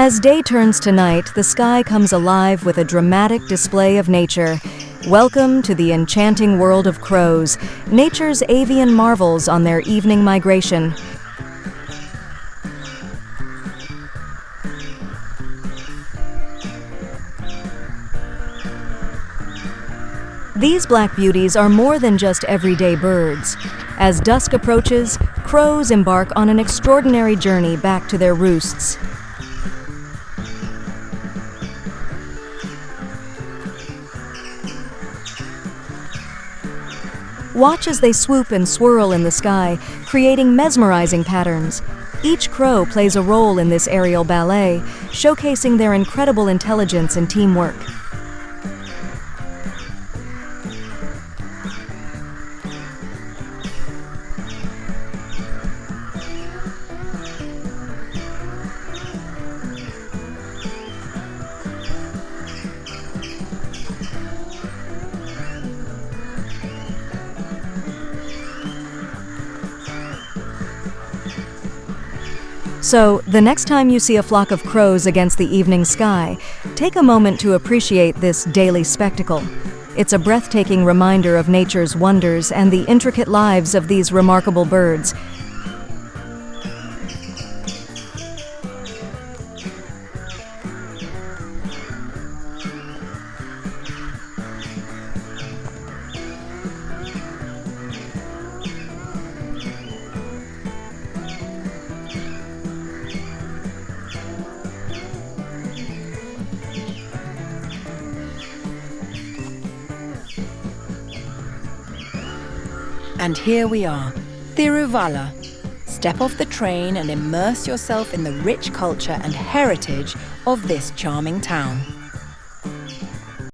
As day turns to night, the sky comes alive with a dramatic display of nature. Welcome to the enchanting world of crows, nature's avian marvels on their evening migration. These black beauties are more than just everyday birds. As dusk approaches, crows embark on an extraordinary journey back to their roosts. Watch as they swoop and swirl in the sky, creating mesmerizing patterns. Each crow plays a role in this aerial ballet, showcasing their incredible intelligence and teamwork. So, the next time you see a flock of crows against the evening sky, take a moment to appreciate this daily spectacle. It's a breathtaking reminder of nature's wonders and the intricate lives of these remarkable birds. And here we are, Tiruvalla. Step off the train and immerse yourself in the rich culture and heritage of this charming town.